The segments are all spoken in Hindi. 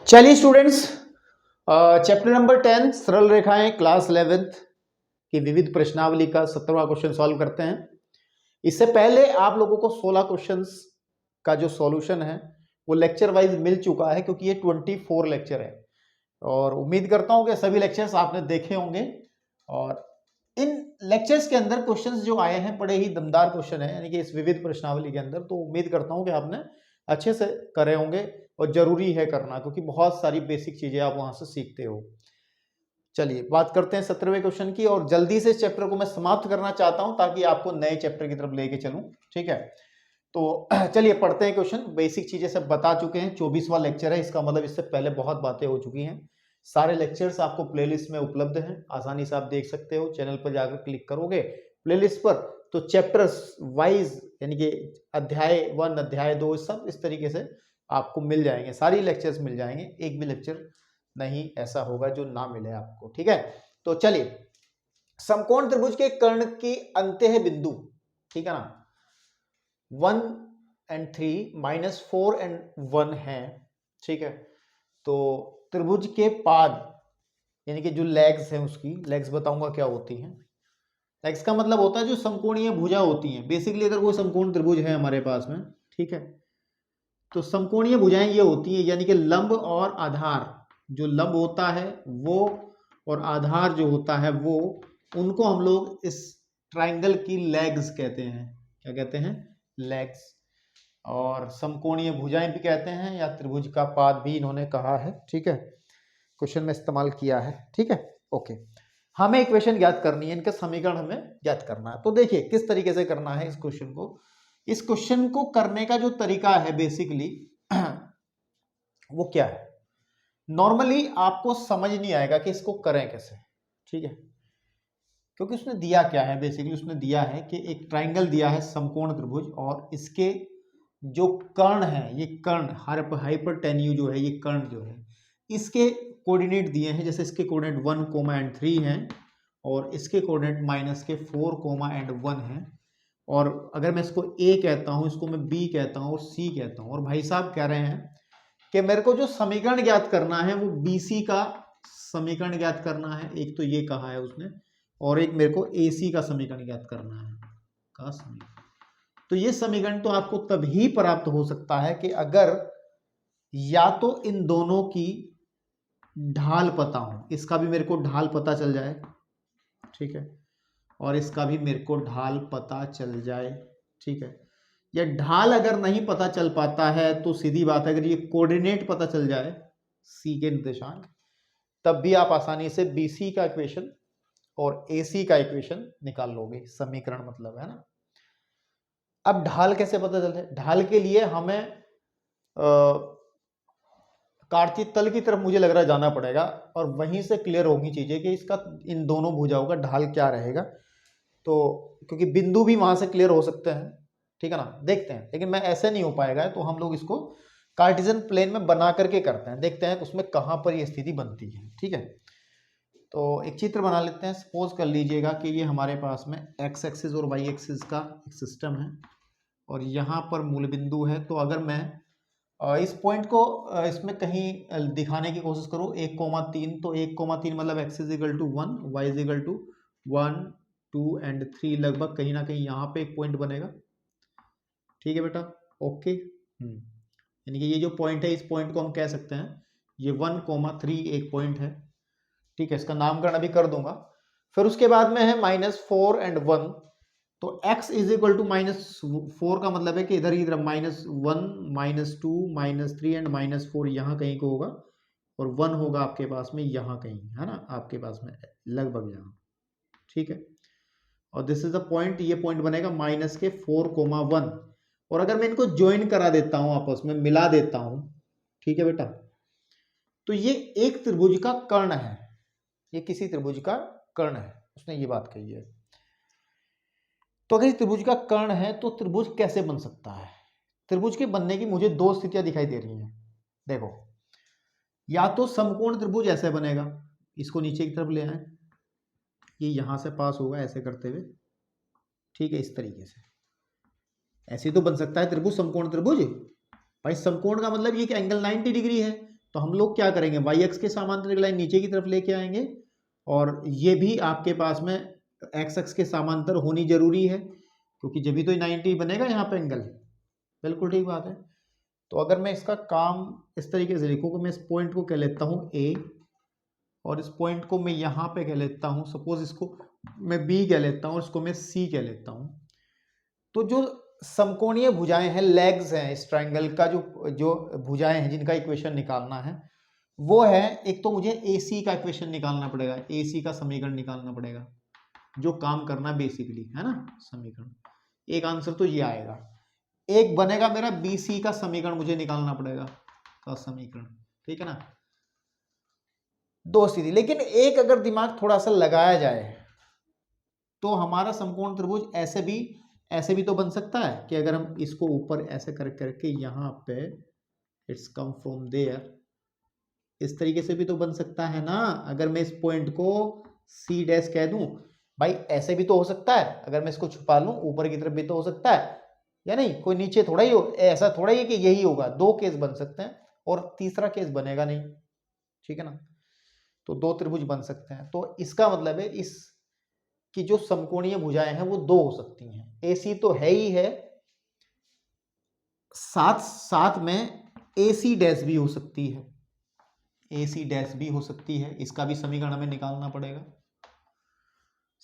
चलिए स्टूडेंट्स, चैप्टर नंबर 10 सरल रेखाएं क्लास 11th की विविध प्रश्नावली का 17वां क्वेश्चन सॉल्व करते हैं। इससे पहले आप लोगों को 16 क्वेश्चंस का जो सॉल्यूशन है वो लेक्चर वाइज मिल चुका है, क्योंकि ये 24 लेक्चर है और उम्मीद करता हूं कि सभी लेक्चर्स आपने देखे होंगे। और इन लेक्चर्स के अंदर क्वेश्चंस जो आए हैं बड़े ही दमदार क्वेश्चन है, यानी कि इस विविध प्रश्नावली के अंदर, तो उम्मीद करता हूं कि आपने अच्छे से करे होंगे और जरूरी है करना, क्योंकि बहुत सारी बेसिक चीजें आप वहां से सीखते हो। चलिए बात करते हैं 17वें क्वेश्चन की, और जल्दी से इस चैप्टर को मैं समाप्त करना चाहता हूं ताकि आपको नए चैप्टर की तरफ लेके चलूं। ठीक है, तो चलिए पढ़ते हैं क्वेश्चन। बेसिक चीजें सब बता चुके हैं, 24वां लेक्चर है, इसका मतलब इससे पहले बहुत बातें हो चुकी हैं। सारे लेक्चर्स आपको प्लेलिस्ट में उपलब्ध हैं, आसानी से आप देख सकते हो। चैनल पर जाकर क्लिक करोगे प्लेलिस्ट पर तो चैप्टर्स वाइज, यानी कि अध्याय 1 अध्याय 2 सब इस तरीके से आपको मिल जाएंगे, सारी लेक्चर्स मिल जाएंगे, एक भी लेक्चर नहीं ऐसा होगा जो ना मिले आपको। ठीक है, तो चलिए, समकोण त्रिभुज के कर्ण की अंत्य बिंदु, ठीक है ना, 1 और 3 -4 और 1 है। ठीक है, तो त्रिभुज के पाद यानी कि जो लेग्स हैं, उसकी लेग्स बताऊंगा क्या होती हैं। लेग्स का मतलब होता है जो समकोणीय भुजा होती हैं। बेसिकली अगर कोई समकोण त्रिभुज है हमारे पास में, ठीक है, तो समकोणीय भुजाएं ये होती हैं, यानी कि लंब और आधार, जो लंब होता है वो और आधार जो होता है वो, उनको हम लोग इस ट्राइंगल की लेग्स कहते हैं। क्या कहते हैं? लेग्स। और समकोणीय भुजाएं भी कहते हैं, या त्रिभुज का पाद भी इन्होंने कहा है। ठीक है, क्वेश्चन में इस्तेमाल किया है। ठीक है, ओके। हमें इक्वेशन ज्ञात करनी है, इनका समीकरण हमें ज्ञात करना है। तो देखिए किस तरीके से करना है इस क्वेश्चन को। इस क्वेश्चन को करने का जो तरीका है बेसिकली वो क्या है, नॉर्मली आपको समझ नहीं आएगा कि इसको करें कैसे। ठीक है, क्योंकि उसने दिया क्या है, बेसिकली उसने दिया है कि एक ट्राइंगल दिया है समकोण त्रिभुज, और इसके जो कर्ण है, ये कर्ण हाइपरटेन्यू जो है, ये कर्ण जो है, इसके कोऑर्डिनेट दिए हैं। जैसे इसके कोऑर्डिनेट 1, 3 हैं, और इसके कोऑर्डिनेट -4, 1 है। और अगर मैं इसको A कहता हूं, इसको मैं B कहता हूं और C कहता हूं, और भाई साहब कह रहे हैं कि मेरे को जो समीकरण ज्ञात करना है वो BC का समीकरण ज्ञात करना है, एक तो ये कहा है उसने, और एक मेरे को AC का समीकरण ज्ञात करना है, का समीकरण। तो ये समीकरण तो आपको तभी प्राप्त हो सकता है कि अगर या तो इन दोनों की ढाल पता हो, इसका भी मेरे को ढाल पता चल जाए, ठीक है, और इसका भी मेरे को ढाल पता चल जाए। ठीक है, या ढाल अगर नहीं पता चल पाता है तो सीधी बात है, अगर ये कोऑर्डिनेट पता चल जाए, सी के निर्देशांक, तब भी आप आसानी से BC का इक्वेशन और AC का इक्वेशन निकाल लोगे, समीकरण मतलब, है ना। अब ढाल कैसे पता चले? ढाल के लिए हमें कार्तीय तल की तरफ मुझे लग रहा है जाना पड़ेगा, और वहीं से क्लियर होगी चीजें कि इसका इन दोनों भुजाओं का ढाल क्या रहेगा। तो क्योंकि बिंदु भी वहां से क्लियर हो सकते हैं, ठीक है ना, देखते हैं। लेकिन मैं ऐसे नहीं हो पाएगा, तो हम लोग इसको कार्टेशियन प्लेन में बना करके करते हैं, देखते हैं उसमें कहां पर ये स्थिति बनती है। ठीक है, तो एक चित्र बना लेते हैं। सपोज कर लीजिएगा कि ये हमारे पास में एक्स एक्सिस और वाई एक्सिस का एक सिस्टम है, और यहाँ पर मूल बिंदु है। तो अगर मैं इस पॉइंट को इसमें कहीं दिखाने की कोशिश करूँ 1,3, तो 1,3 मतलब x is equal to 1, y is equal to 1, 2 और 3, लगभग कहीं ना कहीं यहाँ पे एक पॉइंट बनेगा। ठीक है बेटा, ओके। यानी कि ये जो पॉइंट है, इस पॉइंट को हम कह सकते हैं ये 1,3 एक पॉइंट है। ठीक है, इसका नामकरण अभी कर दूंगा। फिर उसके बाद में है -4 और 1, तो x इज इक्वल टू -4 का मतलब है कि इधर की तरफ -1, -2, -3 एंड -4 यहाँ कहीं को होगा, और 1 होगा आपके पास में यहाँ कहीं, है ना, आपके पास में लगभग यहाँ। ठीक है, और दिस इज द पॉइंट, ये पॉइंट बनेगा -4,1। और अगर मैं इनको ज्वाइन करा देता हूं, आपस में मिला देता हूं, ठीक है बेटा, तो ये एक त्रिभुज का कर्ण है, ये किसी त्रिभुज का कर्ण है, उसने ये बात कही है। तो अगर इस त्रिभुज का कर्ण है तो त्रिभुज कैसे बन सकता है? त्रिभुज के बनने की मुझे दो स्थितियां दिखाई दे रही हैं। देखो, या तो समकोण त्रिभुज ऐसे बनेगा, इसको नीचे की तरफ ले आए, ये यहां से पास होगा ऐसे करते हुए, ठीक है, इस तरीके से ऐसे तो बन सकता है त्रिभुज, समकोण त्रिभुज। भाई समकोण का मतलब ये कि एंगल 90 डिग्री है, तो हम लोग क्या करेंगे, वाई एक्स के समांतर एक लाइन नीचे की तरफ लेके आएंगे और ये भी आपके पास में एक्स एक्स के समांतर होनी जरूरी है, क्योंकि जब भी तो 90 बनेगा यहाँ पे एंगल। बिल्कुल ठीक बात है। तो अगर मैं इसका काम इस तरीके से लिखूँ कि मैं इस पॉइंट को कह लेता हूँ ए और इस पॉइंट को मैं यहाँ पे कह लेता हूँ, सपोज इसको मैं बी कह लेता हूँ और इसको मैं सी कह लेता हूँ। तो जो समकोणीय भुजाएं हैं, लेग्स हैं इस ट्रायंगल का, जो जो भुजाएं हैं जिनका इक्वेशन निकालना है वो है, एक तो मुझे AC का इक्वेशन निकालना पड़ेगा, AC का समीकरण निकालना पड़ेगा, जो काम करना बेसिकली है ना समीकरण। एक आंसर तो ये आएगा। एक बनेगा मेरा BC का समीकरण मुझे निकालना पड़ेगा, का समीकरण, ठीक है ना। दो स्थिति, लेकिन एक अगर दिमाग थोड़ा सा लगाया जाए तो हमारा समकोण त्रिभुज ऐसे भी तो बन सकता है कि अगर हम इसको ऊपर ऐसे करके यहाँ पे इट्स कम फ्रॉम देयर, इस तरीके से भी तो बन सकता है ना। अगर मैं इस पॉइंट को C डैश कह दूं, भाई ऐसे भी तो हो सकता है, अगर मैं इसको छुपा लूं ऊपर की तरफ भी तो हो सकता है या नहीं। कोई नीचे थोड़ा ही हो, ऐसा थोड़ा ही है कि यही होगा। दो केस बन सकते हैं और तीसरा केस बनेगा नहीं, ठीक है ना। तो दो त्रिभुज बन सकते हैं। तो इसका मतलब है इस कि जो समकोणीय भुजाएं हैं वो दो हो सकती हैं। AC तो है ही है, साथ साथ में AC डैश भी हो सकती है, AC डैश भी हो सकती है, इसका भी समीकरण हमें निकालना पड़ेगा।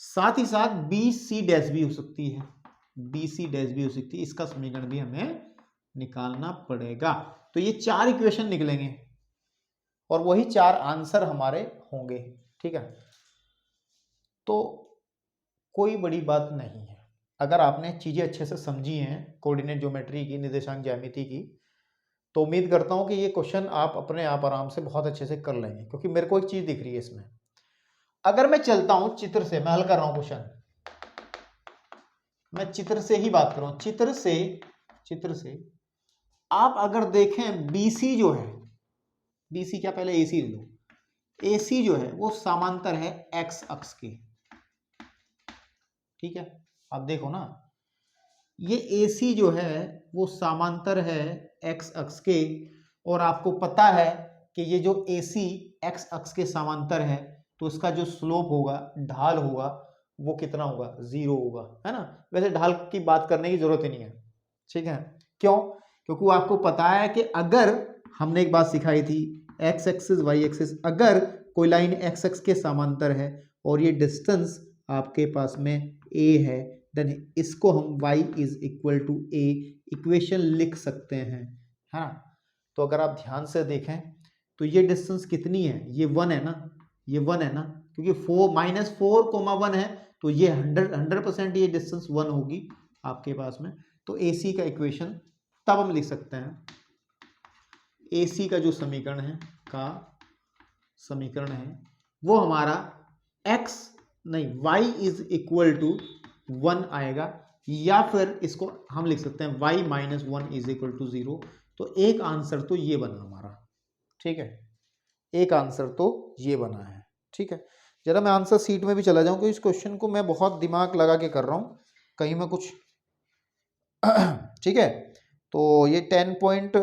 साथ ही साथ BC डैश भी हो सकती है, BC डैश भी हो सकती है, इसका समीकरण भी हमें निकालना पड़ेगा। तो ये चार इक्वेशन निकलेंगे और वही चार आंसर हमारे होंगे, ठीक है। तो कोई बड़ी बात नहीं है अगर आपने चीजें अच्छे से समझी हैं, कोऑर्डिनेट ज्योमेट्री की, निर्देशांक ज्यामिति की, तो उम्मीद करता हूं कि ये क्वेश्चन आप अपने आप आराम से बहुत अच्छे से कर लेंगे। क्योंकि मेरे को एक चीज दिख रही है इसमें, अगर मैं चलता हूं चित्र से, मैं हल कर रहा हूं क्वेश्चन, मैं चित्र से ही बात कर रहा हूं, चित्र से आप अगर देखें BC जो है, BC क्या, पहले AC ले लो, AC जो है वो समांतर है X अक्ष के, ठीक है। आप देखो ना, ये AC जो है वो समांतर है X अक्ष के, और आपको पता है कि ये जो AC X अक्ष के समांतर है तो इसका जो स्लोप होगा, ढाल होगा, वो कितना होगा, 0 होगा, है ना। वैसे ढाल की बात करने की जरूरत ही नहीं है, ठीक है। क्यों? क्योंकि वो आपको पता है कि अगर हमने एक बात सिखाई थी, एक्स एक्सिस वाई एक्सिस, अगर कोई लाइन एक्स एक्स के समांतर है और ये डिस्टेंस आपके पास में a है, देन इसको हम y is equal to a equation लिख सकते हैं, है ना। तो अगर आप ध्यान से देखें तो ये डिस्टेंस कितनी है, ये 1 है ना, ये 1 है ना, क्योंकि 4 -4, 1 है, तो ये 100% ये डिस्टेंस 1 होगी आपके पास में। तो AC का इक्वेशन तब हम लिख सकते हैं, AC का जो समीकरण है, का समीकरण है वो हमारा y इज इक्वल टू 1 आएगा, या फिर इसको हम लिख सकते हैं y - 1 इज इक्वल टू 0। तो एक आंसर तो ये बना हमारा, ठीक है, एक आंसर तो ये बना है, ठीक है। जरा मैं आंसर सीट में भी चला जाऊं, क्योंकि इस क्वेश्चन को मैं बहुत दिमाग लगा के कर रहा हूं, कहीं मैं कुछ ठीक है। तो ये 10 पॉइंट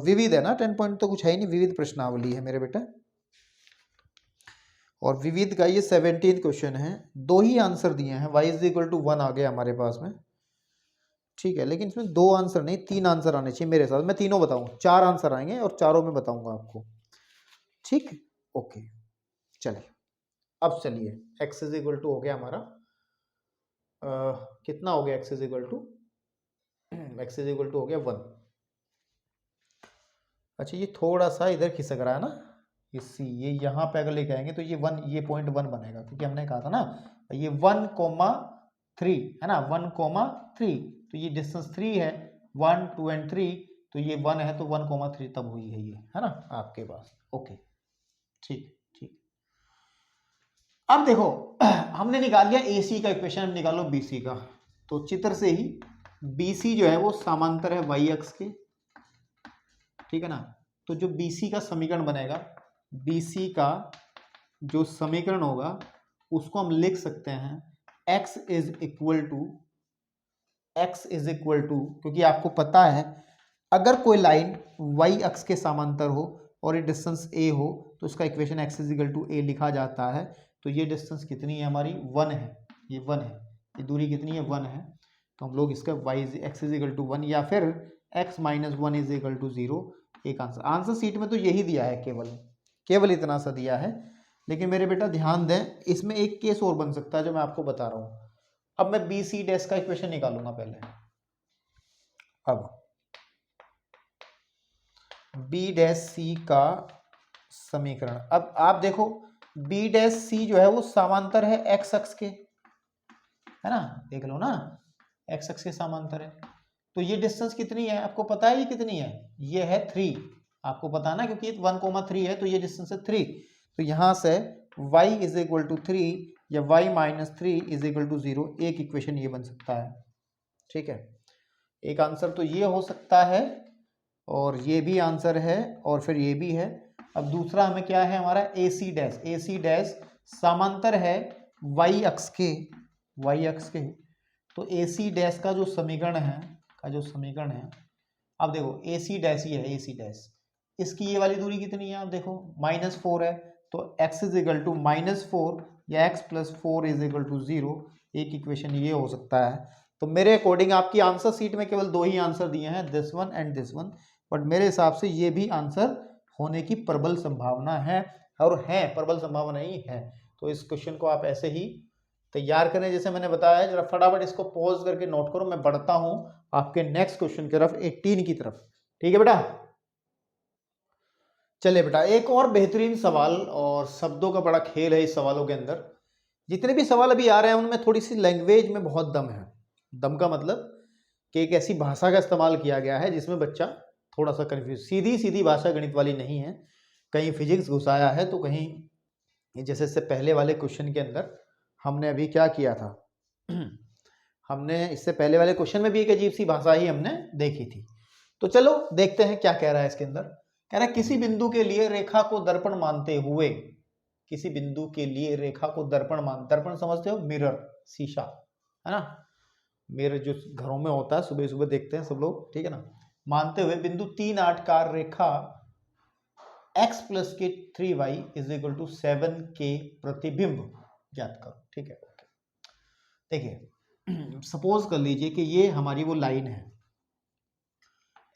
विविध है ना, 10 पॉइंट तो कुछ है ही नहीं, विविध प्रश्नावली है मेरे बेटा, और विविध का ये 17 क्वेश्चन है। दो ही आंसर दिए हैं, y इज इक्वल टू 1 आ गया हमारे पास में, ठीक है। लेकिन इसमें दो आंसर नहीं, 3 आंसर आने चाहिए मेरे साथ, मैं तीनों बताऊंगा, 4 आंसर आएंगे और चारों में बताऊंगा आपको, ठीक, ओके। चलिए अब चलिए, x इज इक्वल टू हो गया हमारा कितना हो गया, x इज इक्वल टू हो गया 1। अच्छा ये थोड़ा सा इधर खिसक रहा है ना, ये यहाँ पे अगर लेके आएंगे तो ये 1, ये पॉइंट 1 बनेगा, क्योंकि हमने कहा था ना ये 1,3 है ना, 1,3, तो ये डिस्टेंस 3 है, 1 2 एंड 3, तो ये 1 है, तो 1,3 तब हुई है ये, है ना आपके पास, ओके, ठीक ठीक। अब देखो हमने निकाल लिया AC का इक्वेशन, अब निकालो BC का। तो चित्र से ही BC जो है वो समांतर है y अक्ष के, ठीक है ना। तो जो BC का समीकरण बनेगा, BC का जो समीकरण होगा उसको हम लिख सकते हैं x इज इक्वल टू, क्योंकि आपको पता है अगर कोई लाइन y अक्ष के समांतर हो और ये डिस्टेंस a हो तो इसका इक्वेशन x = a लिखा जाता है। तो ये डिस्टेंस कितनी है हमारी 1 है, ये 1 है, ये दूरी कितनी है 1 है। तो हम लोग इसका x = 1 या फिर x - 1 = 0 एक आंसर शीट में तो यही दिया है, केवल इतना सा दिया है। लेकिन मेरे बेटा ध्यान दें, इसमें एक केस और बन सकता है जो मैं आपको बता रहा हूँ। अब मैं बी सी डैश का इक्वेशन निकालूंगा पहले। अब बी डैश सी का समीकरण, अब आप देखो बी डैश सी जो है वो समांतर है एक्स अक्ष के, है ना, देख लो ना, एक्स अक्ष के समांतर है। तो ये डिस्टेंस कितनी है आपको पता है, ये कितनी है, ये है 3, आपको पता है ना, क्योंकि 1,3 है तो ये डिस्टेंस है 3। तो यहां से y = 3 या y - 3 = 0, एक इक्वेशन ये बन सकता है। ठीक है, एक आंसर तो ये हो सकता है और ये भी आंसर है और फिर ये भी है। अब दूसरा हमें क्या है, हमारा AC डैश समांतर है y अक्ष के। तो AC डैश का जो समीकरण है, अब देखो AC डैश ही है, AC डैश, इसकी ये वाली दूरी कितनी है आप देखो -4 है। तो x = -4 या x + 4 = 0, एक इक्वेशन ये हो सकता है। तो मेरे अकॉर्डिंग आपकी आंसर शीट में केवल 2 ही आंसर दिए हैं, this one and this one, but मेरे हिसाब से ये भी आंसर होने की प्रबल संभावना है, और है, प्रबल संभावना ही है। तो इस क्वेश्चन को आप ऐसे ही तैयार करें जैसे मैंने बताया है। जरा फटाफट इसको पॉज करके नोट करो, मैं बढ़ता हूं आपके नेक्स्ट क्वेश्चन की तरफ, 18 की तरफ। ठीक है बेटा, चलिए बेटा एक और बेहतरीन सवाल, और शब्दों का बड़ा खेल है इस सवालों के अंदर। जितने भी सवाल अभी आ रहे हैं उनमें थोड़ी सी लैंग्वेज में बहुत दम है। दम का मतलब कि एक ऐसी भाषा का इस्तेमाल किया गया है जिसमें बच्चा थोड़ा सा कंफ्यूज, सीधी सीधी भाषा गणित वाली नहीं है, कहीं फिजिक्स घुसाया है तो कहीं, जैसे इससे पहले वाले क्वेश्चन के अंदर हमने अभी क्या किया था हमने इससे पहले वाले क्वेश्चन में भी एक अजीब सी भाषा ही हमने देखी थी। तो चलो देखते हैं क्या कह रहा है इसके अंदर। कह रहा है किसी बिंदु के लिए रेखा को दर्पण मानते हुए, किसी बिंदु के लिए रेखा को दर्पण समझते हो, मिरर, शीशा, है ना, मिरर जो घरों में होता है, सुबह सुबह देखते हैं सब लोग, ठीक है ना, मानते हुए बिंदु 3, 8 का रेखा x + के 3y = 7 के प्रतिबिंब ज्ञात करो। ठीक है, देखिए सपोज कर लीजिए कि ये हमारी वो लाइन है,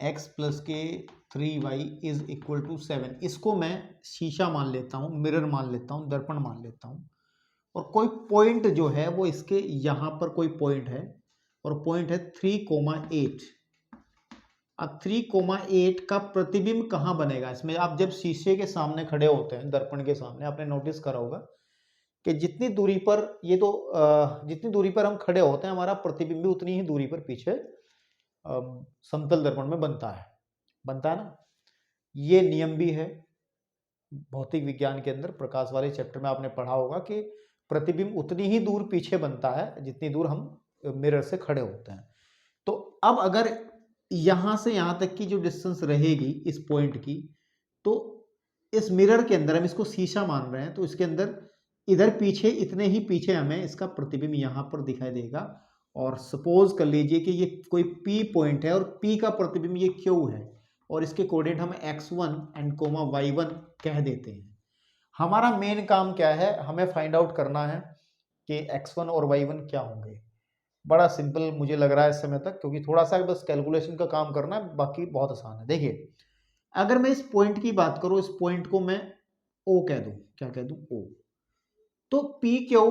x + के 3y = 7, इसको मैं शीशा मान लेता हूँ, मिरर मान लेता हूँ, दर्पण मान लेता हूँ, और कोई पॉइंट जो है वो इसके यहाँ पर कोई पॉइंट है, और पॉइंट है 3,8। अब 3,8 का प्रतिबिंब कहाँ बनेगा इसमें, आप जब शीशे के सामने खड़े होते हैं, दर्पण के सामने, आपने नोटिस करा होगा कि जितनी दूरी पर जितनी दूरी पर हम खड़े होते हैं हमारा प्रतिबिंब उतनी ही दूरी पर पीछे समतल दर्पण में बनता है ना। ये नियम भी है भौतिक विज्ञान के अंदर, प्रकाश वाले चैप्टर में आपने पढ़ा होगा कि प्रतिबिंब उतनी ही दूर पीछे बनता है जितनी दूर हम मिरर से खड़े होते हैं। तो अब अगर यहां से यहां तक की जो डिस्टेंस रहेगी इस पॉइंट की, तो इस मिरर के अंदर हम इसको शीशा मान रहे हैं, तो इसके अंदर इधर पीछे, इतने ही पीछे हमें इसका प्रतिबिंब यहां पर दिखाई देगा। और सपोज कर लीजिए कि ये कोई P पॉइंट है और P का प्रतिबिंब ये Q है, और इसके कोऑर्डिनेट हम x1 एंड y1 कह देते हैं। हमारा मेन काम क्या है, हमें फाइंड आउट करना है कि x1 और y1 क्या होंगे। बड़ा सिंपल मुझे लग रहा है इस समय तक, क्योंकि थोड़ा सा बस कैलकुलेशन का काम करना है, बाकी बहुत आसान है। देखिए अगर मैं इस पॉइंट की बात करूं, इस पॉइंट को मैं O कह दूं, क्या कह दूं, O, तो PQ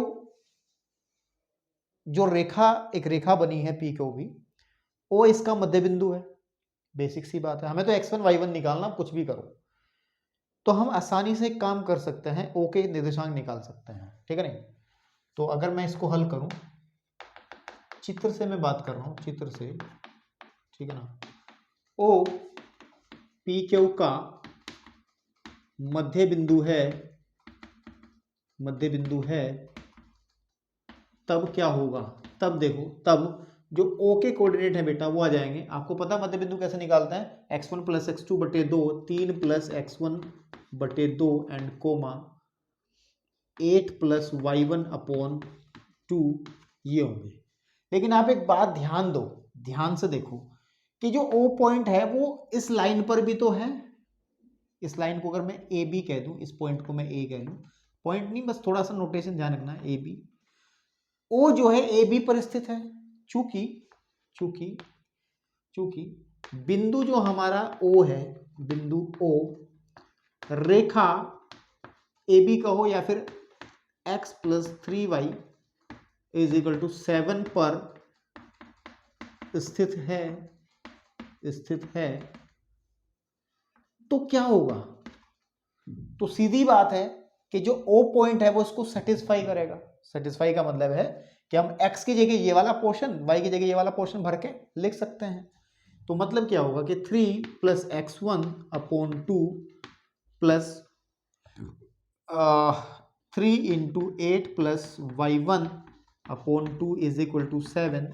जो रेखा, एक रेखा बनी है PQV, O इसका मध्य बिंदु है। बेसिक सी बात है, हमें तो x1 y1 निकालना, कुछ भी करो। तो हम आसानी से एक काम कर सकते हैं, O के निर्देशांक निकाल सकते हैं, ठीक है नहीं। तो अगर मैं इसको हल करूं, चित्र से मैं बात कर रहा हूं, चित्र से, ठीक है ना, O PQ का मध्य बिंदु है, तब क्या होगा, तब देखो, तब जो O के कोऑर्डिनेट है बेटा वो आ जाएंगे। आपको पता मध्य बिंदु कैसे निकालते हैं, x1 + x2/2, 3 + x1/2 and coma 8 + y1/2, ये होंगे। लेकिन आप एक बात ध्यान दो, ध्यान से देखो कि जो O पॉइंट है वो इस लाइन पर भी तो है, इस लाइन को अगर मैं ए बी कह दूं, इस पॉइंट को मैं ए कह लूं, पॉइंट नहीं बस थोड़ा सा नोटेशन ध्यान रखना, ए बी, ओ जो है ए बी पर स्थित है, चूंकि चूंकि चूंकि बिंदु जो हमारा ओ है, बिंदु ओ रेखा ए बी का हो या फिर x plus 3y is equal to 7 पर स्थित है तो क्या होगा? तो सीधी बात है कि जो O पॉइंट है वो इसको सेटिस्फाई करेगा। सेटिस्फाई का मतलब है कि हम x की जगह ये वाला पोर्शन, y की जगह ये वाला पोर्शन भर के लिख सकते हैं। तो मतलब क्या होगा कि 3 plus x1 upon 2 plus 3 into 8 plus y1 upon 2 is equal to 7।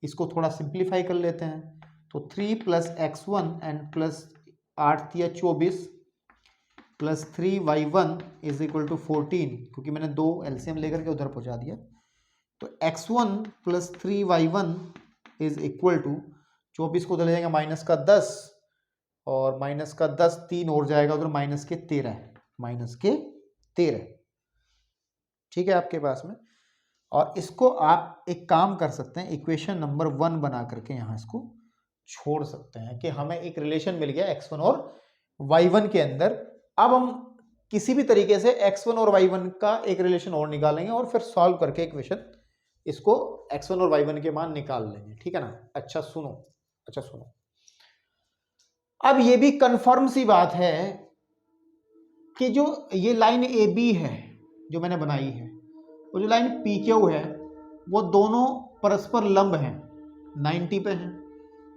इसको थोड़ा सिंप्लीफाई कर लेते हैं, तो 3 प्लस x1 एंड प्लस 8 या 24 plus 3y1 is equal to 14, क्योंकि मैंने दो एलसीएम लेकर के उधर पहुंचा दिया। तो x1 plus 3y1 is equal to 24 को उधर ले जाएंगे माइनस का 10 और माइनस का 10 3 और जाएगा उधर माइनस के 13 ठीक है आपके पास में। और इसको आप एक काम कर सकते हैं, इक्वेशन नंबर 1 बना करके यहाँ इसको छोड़ सकते हैं कि हमें एक रिलेशन मिल गया x1 और y1 के अंदर। अब हम किसी भी तरीके से x1 और y1 का एक रिलेशन और निकालेंगे और फिर सॉल्व करके इक्वेशन इसको x1 और y1 के मान निकाल लेंगे, ठीक है ना। अच्छा सुनो, अब ये भी कंफर्म सी बात है कि जो ये लाइन ए बी है जो मैंने बनाई है, वो जो लाइन पी क्यू है, वो दोनों परस्पर लंब हैं, 90 पे हैं।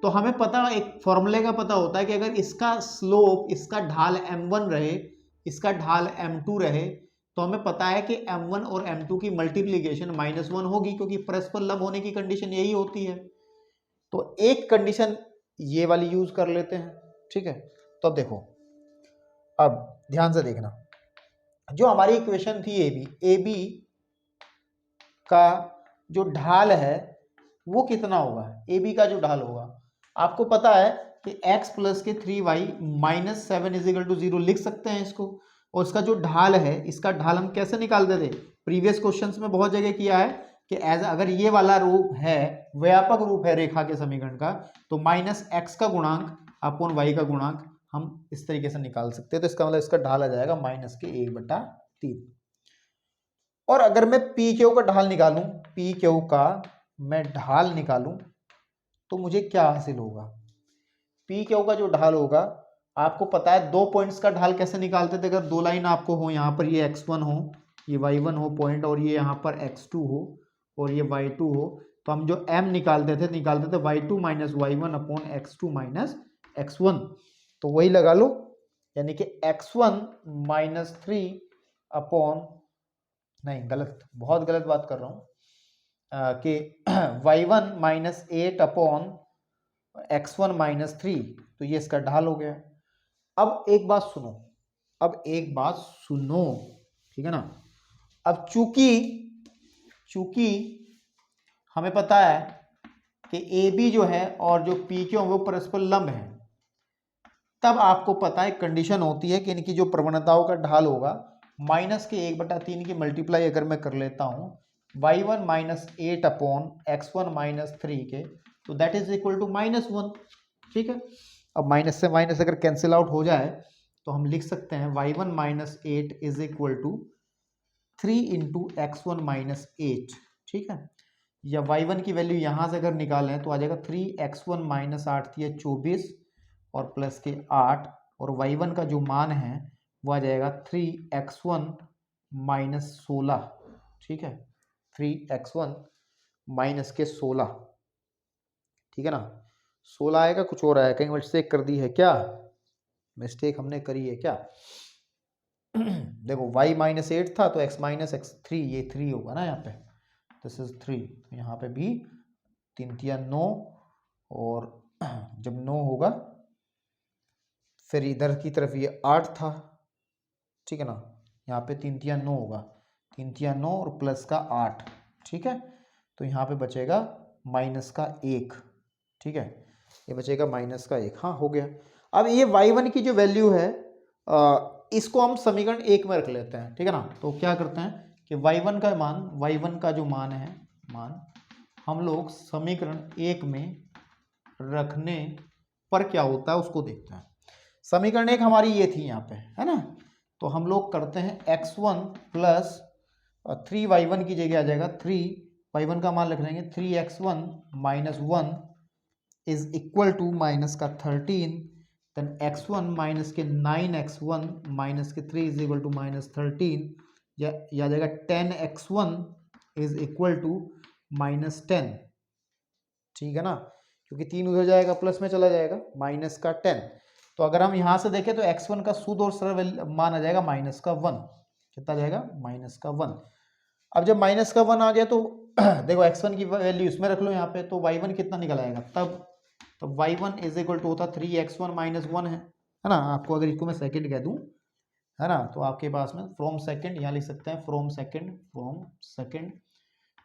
तो हमें पता, एक फॉर्मूले का पता होता है कि अगर इसका स्लोप, इसका ढाल m1 रहे, इसका ढाल m2 रहे, तो हमें पता है कि m1 और m2 की मल्टीप्लीकेशन -1 होगी, क्योंकि परस्पर लंब होने की कंडीशन यही होती है। तो एक कंडीशन ये वाली यूज कर लेते हैं, ठीक है। तो अब देखो, अब ध्यान से देखना, जो हमारी इक्वेशन थी ए बी का जो ढाल है वो कितना होगा? ए बी का जो ढाल होगा, आपको पता है कि x प्लस के 3y minus 7 is equal to 0 लिख सकते हैं इसको। और इसका जो ढाल है, इसका ढाल हम कैसे निकालते थे? प्रीवियस क्वेश्चंस में बहुत जगह किया है कि अगर ये वाला रूप है, व्यापक रूप है रेखा के समीकरण का, तो माइनस एक्स का गुणांक अपॉन वाई का गुणांक हम इस तरीके से निकाल सकते हैं। तो इसका मतलब इसका ढाल आ जाएगा -1/3। और अगर मैं पी क्यू का ढाल निकालूं, पी क्यू का मैं ढाल निकालूं, तो मुझे क्या हासिल होगा? पी क्यू का जो ढाल होगा, आपको पता है दो पॉइंट्स का ढाल कैसे निकालते थे? अगर दो लाइन आपको हो, यहाँ पर ये x1 हो, ये y1 हो पॉइंट, और ये यहाँ पर x2 हो और ये y2 हो, तो हम जो m निकालते थे y2 minus y1 upon x2 minus x1। तो वही लगा लो, यानी कि x1 माइनस 3 अपॉन, नहीं गलत, बहुत गलत बात कर रहा हूँ, कि y1 minus 8 upon x1 minus 3, तो ये इसका ढाल हो गया। अब एक बात सुनो, ठीक है ना। अब चूंकि हमें पता है कि ए बी जो है और जो पी क्यू वो परस्पर लंब है, तब आपको पता है कंडीशन होती है कि इनकी जो प्रवणताओं का ढाल होगा, -1/3 की मल्टीप्लाई अगर मैं कर लेता हूं y1 minus 8 upon x1 minus 3 के, तो दैट इज इक्वल टू -1, ठीक है। अब माइनस से माइनस अगर कैंसिल आउट हो जाए तो हम लिख सकते हैं y1 minus 8 is equal to 3 into x1 minus 8, ठीक है। या y1 की वैल्यू यहां से अगर निकालें तो आ जाएगा 3x1 माइनस 8 या 24 और प्लस के 8, और y1 का जो मान है वो आ जाएगा 3x1 माइनस 16, ठीक है, 3x1 माइनस के 16, ठीक है ना। 16 आएगा, कुछ और आएगा, कहीं मिस्टेक कर दी है क्या? मिस्टेक हमने करी है क्या? देखो y माइनस 8 था तो x माइनस x3, ये 3 होगा ना यहाँ पे, दिस इज 3, यहाँ पे भी 3 3 9, और जब 9 होगा फिर इधर की तरफ ये 8 था, ठीक है ना, यहाँ पे 3 3 9 होगा, 3 3 9 और प्लस का 8, ठीक है। तो यहाँ पे बचेगा माइनस का 1, ठीक है, ये बचेगा -1, हाँ हो गया। अब ये y1 की जो वैल्यू है, इसको हम समीकरण 1 में रख लेते हैं, ठीक है ना। तो क्या करते हैं कि y1 का मान, y1 का जो मान है, मान हम लोग समीकरण 1 में रखने पर क्या होता है उसको देखते हैं। समीकरण 1 हमारी ये थी यहाँ पे, है ना। तो हम लोग करते हैं x1 प्लस 3y1 की जगह आ जाएगा 3y1 का मान लिख लेंगे 3x1 minus 1 is equal to minus का 13, देन x1 माइनस के 9x1 माइनस के 3 इज इक्वल टू माइनस 13, या आ जाएगा 10x1 is equal to minus 10, ठीक है ना, क्योंकि 3 उधर जाएगा प्लस में चला जाएगा, माइनस का 10। तो अगर हम यहाँ से देखें तो x1 का शुद्ध और सरल मान आ जाएगा माइनस का 1। कितना जाएगा? माइनस का 1। अब जब माइनस का 1 आ गया तो देखो x1 की वैल्यू इसमें रख लो यहाँ पे, तो y1 कितना निकल आएगा तब y1 इज इक्वल टू होता 3x1 माइनस 1 है ना। आपको अगर इसको मैं सेकंड कह दूं, है ना, तो आपके पास में फ्रॉम सेकंड यहाँ लिख सकते हैं, फ्रॉम सेकंड।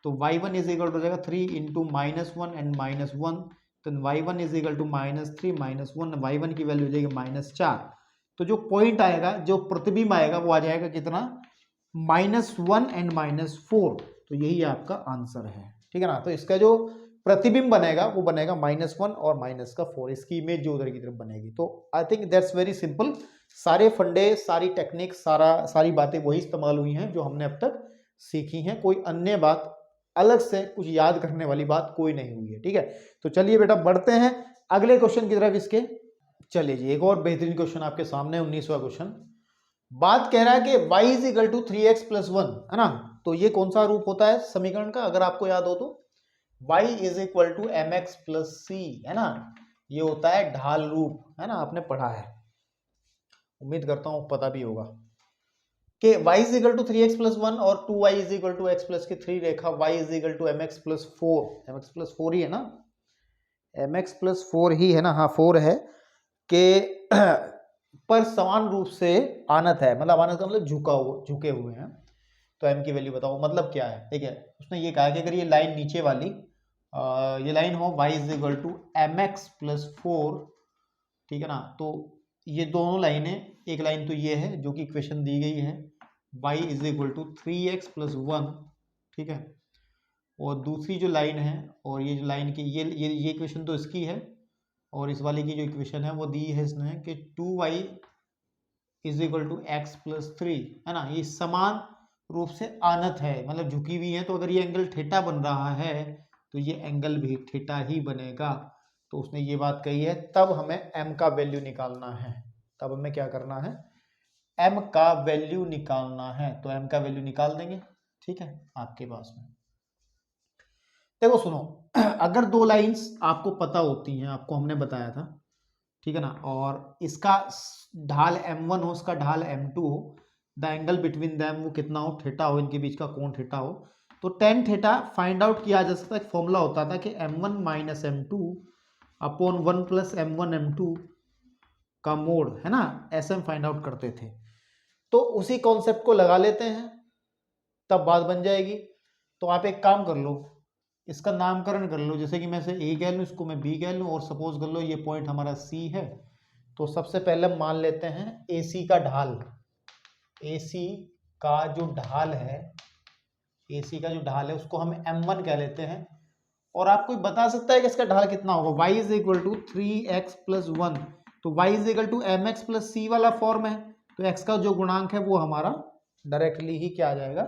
तो y1 इज इक्वल टू हो जाएगा 3 इंटू माइनस 1 एंड माइनस 1, तो y1 is equal to minus 3 minus 1, y1 की वैल्यू हो जाएगी माइनस 4। तो जो पॉइंट आएगा, जो प्रतिबिंब आएगा वो आ जाएगा कितना? -1 एंड -4। तो यही आपका आंसर है, ठीक है ना। तो इसका जो प्रतिबिंब बनेगा वो बनेगा -1 और -4, इसकी इमेज जो उधर की तरफ बनेगी। तो I think that's very simple. सारे फंडे, सारी टेक्निक, सारी बातें वही इस्तेमाल हुई हैं जो हमने अब तक सीखी हैं। कोई अन्य बात, अलग से कुछ याद करने वाली बात कोई नहीं हुई है, ठीक है। तो चलिए बेटा बढ़ते हैं अगले क्वेश्चन की तरफ इसके। चलिए जी, एक और बेहतरीन क्वेश्चन आपके सामने, 19वां क्वेश्चन। बात कह रहा है कि y is equal to 3x plus 1, है ना। तो ये कौन सा रूप होता है समीकरण का, अगर आपको याद हो तो y is equal to mx plus c, है ना। ये होता है ढाल रूप, है ना, आपने पढ़ा है, उम्मीद करता हूं पता भी होगा कि y is equal to 3x plus 1 और 2y is equal to x plus की 3 रेखा y is equal to mx plus 4, mx plus 4 ही है ना, mx प्लस 4 ही है ना, हाँ 4 है, के पर समान रूप से आनत है, मतलब आनत का मतलब झुके हुए हैं। तो m की वैल्यू बताओ, मतलब क्या है, ठीक है। उसने ये कहा कि अगर ये लाइन नीचे वाली ये लाइन हो y is equal to mx plus 4, ठीक है ना, तो ये दोनों लाइनें, एक लाइन तो ये है जो कि इक्वेशन दी गई है y is equal to 3x plus 1, ठीक है, और दूसरी जो लाइन है, और ये जो लाइन की ये इक्वेशन तो इसकी है, और इस वाले की जो इक्वेशन है वो दी है इसने कि 2y is equal to x plus 3, है ना। ये समान रूप से आनत है, मतलब झुकी हुई है। तो अगर ये एंगल थीटा बन रहा है तो ये एंगल भी थीटा ही बनेगा। तो उसने ये बात कही है, तब हमें m का वैल्यू निकालना है, तब हमें क्या करना है, m का वैल्यू निकालना है। तो m का वैल्यू निकाल देंगे, ठीक है, आपके पास में। देखो सुनो, अगर दो लाइंस आपको पता होती हैं, आपको हमने बताया था, ठीक है ना, और इसका ढाल m1 हो, उसका ढाल m2 हो, द एंगल बिटवीन दैम वो कितना हो, थीटा हो, इनके बीच का कोण थीटा हो, तो tan थीटा फाइंड आउट किया जा सकता है। फॉर्मूला होता था कि m1 minus m2 upon 1 plus m1 m2 का मोड, है ना, ऐसे हम फाइंड आउट करते थे। तो उसी कॉन्सेप्ट को लगा लेते हैं, तब बात बन जाएगी। तो आप एक काम कर लो, इसका नामकरण कर लो, जैसे कि मैं इसे ए कह लूँ, इसको मैं बी कह लूँ, और सपोज कर लो ये पॉइंट हमारा सी है। तो सबसे पहले हम मान लेते हैं AC का ढाल, AC का जो ढाल है, AC का जो ढाल है उसको हम m1 कह लेते हैं। और आपको बता सकता है कि इसका ढाल कितना होगा, y is equal to 3x plus 1, तो y is equal to mx plus c वाला फॉर्म है। तो x का जो गुणांक है वो हमारा डायरेक्टली ही क्या आ जाएगा,